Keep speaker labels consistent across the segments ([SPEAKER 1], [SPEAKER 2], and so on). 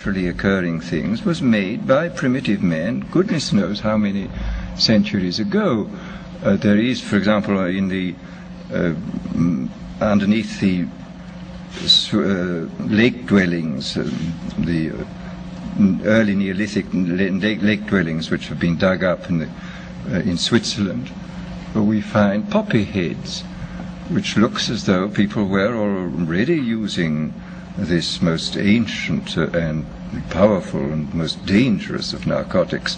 [SPEAKER 1] naturally occurring things was made by primitive men, goodness knows how many centuries ago. There is, for example, in the underneath the lake dwellings, the early Neolithic lake dwellings which have been dug up in Switzerland, we find poppy heads, which looks as though people were already using this most ancient and powerful and most dangerous of narcotics,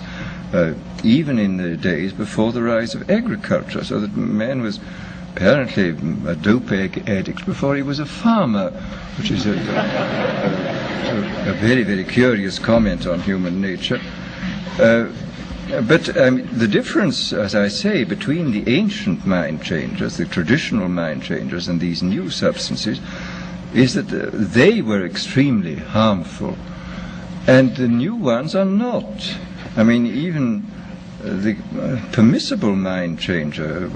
[SPEAKER 1] even in the days before the rise of agriculture, so that man was apparently a dope addict before he was a farmer, which is a very, very curious comment on human nature. But the difference, as I say, between the ancient mind changers, the traditional mind changers, and these new substances is that they were extremely harmful, and the new ones are not. I mean, even the permissible mind changer,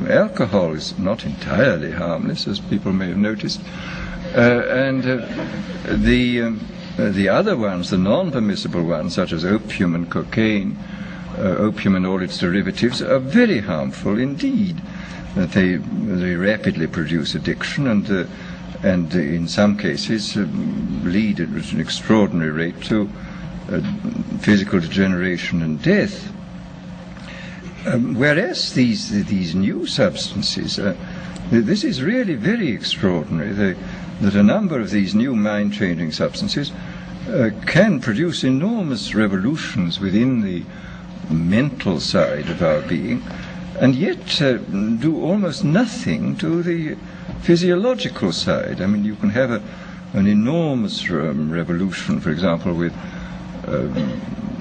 [SPEAKER 1] alcohol, is not entirely harmless, as people may have noticed, and the other ones, the non-permissible ones, such as opium and cocaine, opium and all its derivatives, are very harmful indeed. They rapidly produce addiction, and in some cases lead at an extraordinary rate to physical degeneration and death. Whereas these new substances, this is really very extraordinary, that a number of these new mind-changing substances can produce enormous revolutions within the mental side of our being, and yet do almost nothing to the physiological side. I mean, you can have an enormous revolution, for example, with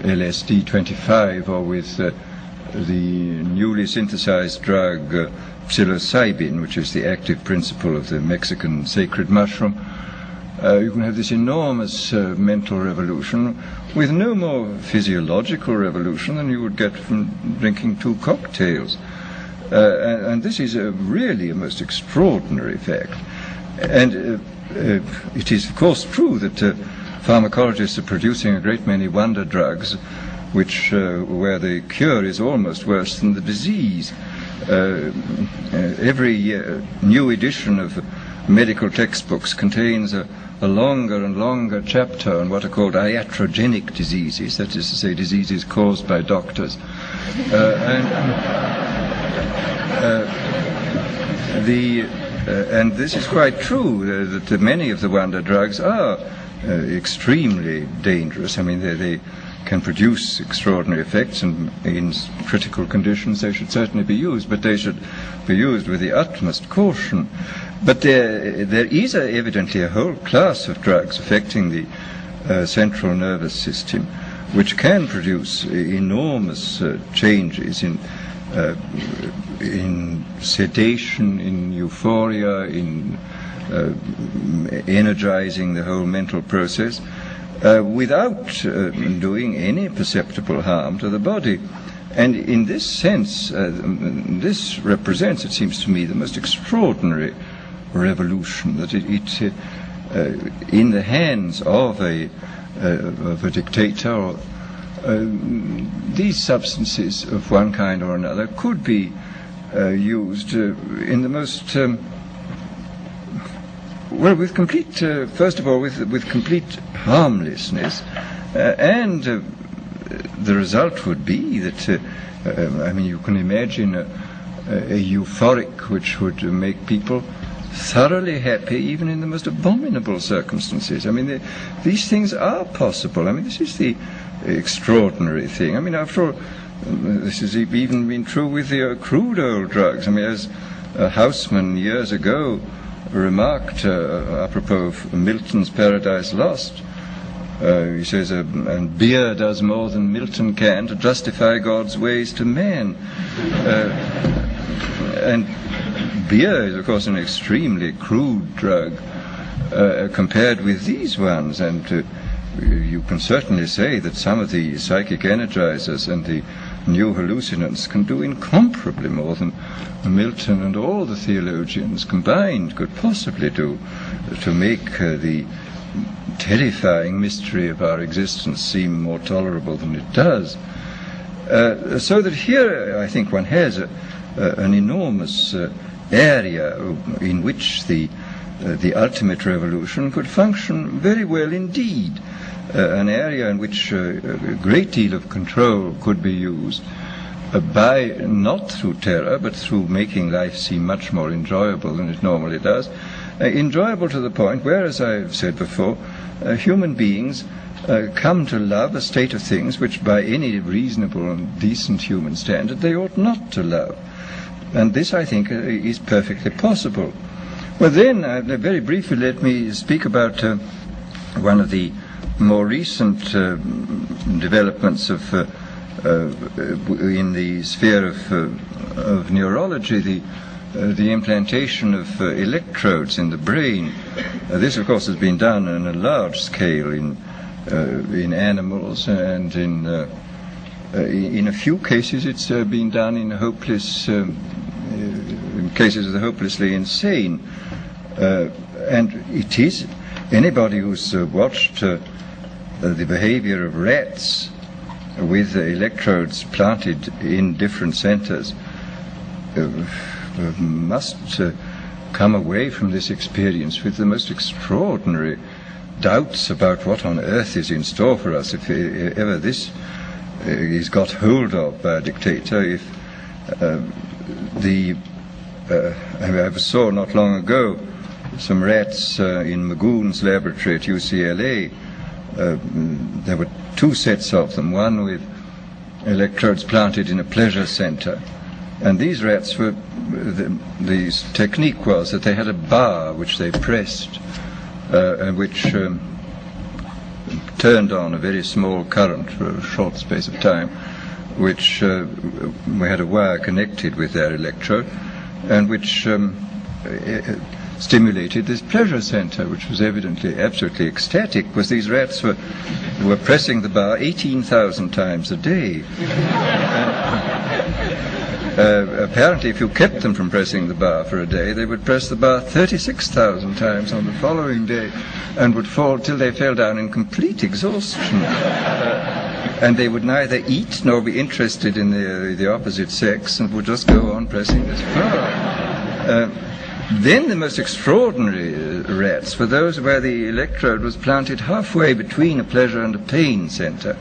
[SPEAKER 1] LSD 25, or with the newly synthesized drug psilocybin, which is the active principle of the Mexican sacred mushroom. You can have this enormous mental revolution with no more physiological revolution than you would get from drinking 2 cocktails. And this is really a most extraordinary fact. And it is, of course, true that pharmacologists are producing a great many wonder drugs, which where the cure is almost worse than the disease. Every new edition of medical textbooks contains a longer and longer chapter on what are called iatrogenic diseases, that is to say, diseases caused by doctors. And this is quite true, that many of the wonder drugs are extremely dangerous. I mean, they can produce extraordinary effects, and in critical conditions they should certainly be used, but they should be used with the utmost caution. But there is evidently a whole class of drugs affecting the central nervous system, which can produce enormous changes in sedation, in euphoria, in energizing the whole mental process, without doing any perceptible harm to the body. And in this sense, this represents, it seems to me, the most extraordinary revolution, that it in the hands of a dictator, these substances of one kind or another could be used in the most well, with complete, first of all, with complete harmlessness, and the result would be that, I mean, you can imagine a euphoric which would make people thoroughly happy even in the most abominable circumstances. I mean, these things are possible. I mean, this is the extraordinary thing. I mean, after all, this has even been true with the crude oil drugs. I mean, as Houseman years ago remarked apropos of Milton's Paradise Lost, he says, and beer does more than Milton can to justify God's ways to man. And beer is, of course, an extremely crude drug compared with these ones, and you can certainly say that some of the psychic energizers and the new hallucinants can do incomparably more than Milton and all the theologians combined could possibly do to make the terrifying mystery of our existence seem more tolerable than it does. So that here, I think, one has an enormous area in which the ultimate revolution could function very well indeed. An area in which a great deal of control could be used by, not through terror, but through making life seem much more enjoyable than it normally does. Enjoyable to the point where, as I've said before, human beings come to love a state of things which by any reasonable and decent human standard they ought not to love. And this, I think, is perfectly possible. Well then, very briefly, let me speak about one of the more recent developments in the sphere of neurology, the implantation of electrodes in the brain. This, of course, has been done on a large scale in animals, and in a few cases it's been done in cases of the hopelessly insane. And it is, anybody who's watched the behavior of rats with electrodes planted in different centers must come away from this experience with the most extraordinary doubts about what on earth is in store for us if ever this is got hold of by a dictator. If I saw not long ago some rats in Magoon's laboratory at UCLA. There were two sets of them, one with electrodes planted in a pleasure center. And these rats were, the technique was that they had a bar which they pressed, and which turned on a very small current for a short space of time, which we had a wire connected with their electrode, and which stimulated this pleasure center, which was evidently absolutely ecstatic, because these rats were pressing the bar 18,000 times a day. Apparently, if you kept them from pressing the bar for a day, they would press the bar 36,000 times on the following day, and would fall till they fell down in complete exhaustion. And they would neither eat nor be interested in the opposite sex, and would just go on pressing this bar. Then the most extraordinary rats were those where the electrode was planted halfway between a pleasure and a pain center,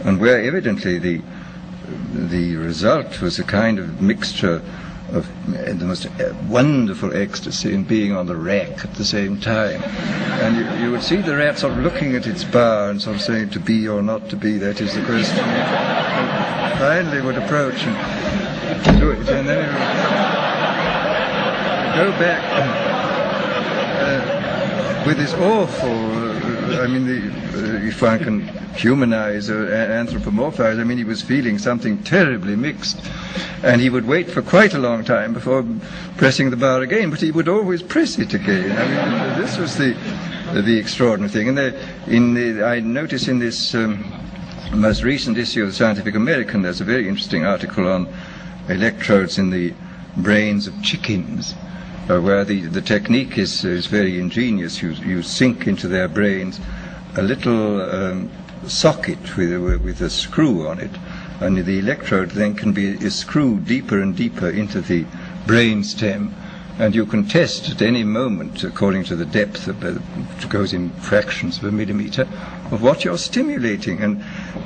[SPEAKER 1] and where evidently the result was a kind of mixture of the most wonderful ecstasy in being on the rack at the same time. And you would see the rat sort of looking at its bar and sort of saying, to be or not to be, that is the question. And finally would approach and do it, and then it would go back with this awful, if one can humanize or anthropomorphize, he was feeling something terribly mixed, and he would wait for quite a long time before pressing the bar again, but he would always press it again. This was the extraordinary thing. And I notice in this most recent issue of the Scientific American, there's a very interesting article on electrodes in the brains of chickens, where the technique is very ingenious. You sink into their brains a little socket with a screw on it, and the electrode then is screwed deeper and deeper into the brain stem, and you can test at any moment, according to the depth which goes in fractions of a millimeter, of what you're stimulating.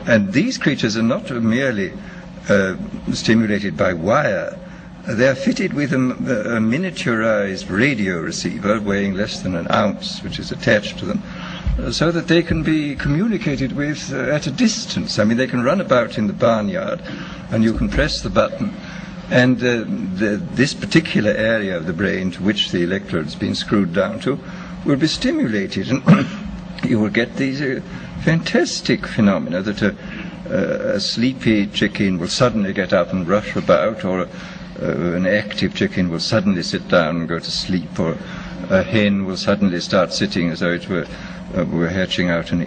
[SPEAKER 1] And these creatures are not merely stimulated by wire. They're fitted with a miniaturized radio receiver weighing less than an ounce, which is attached to them, so that they can be communicated with at a distance. They can run about in the barnyard, and you can press the button, and this particular area of the brain to which the electrode's been screwed down to will be stimulated, and you will get these fantastic phenomena that a sleepy chicken will suddenly get up and rush about, or an active chicken will suddenly sit down and go to sleep, or a hen will suddenly start sitting as though it were hatching out an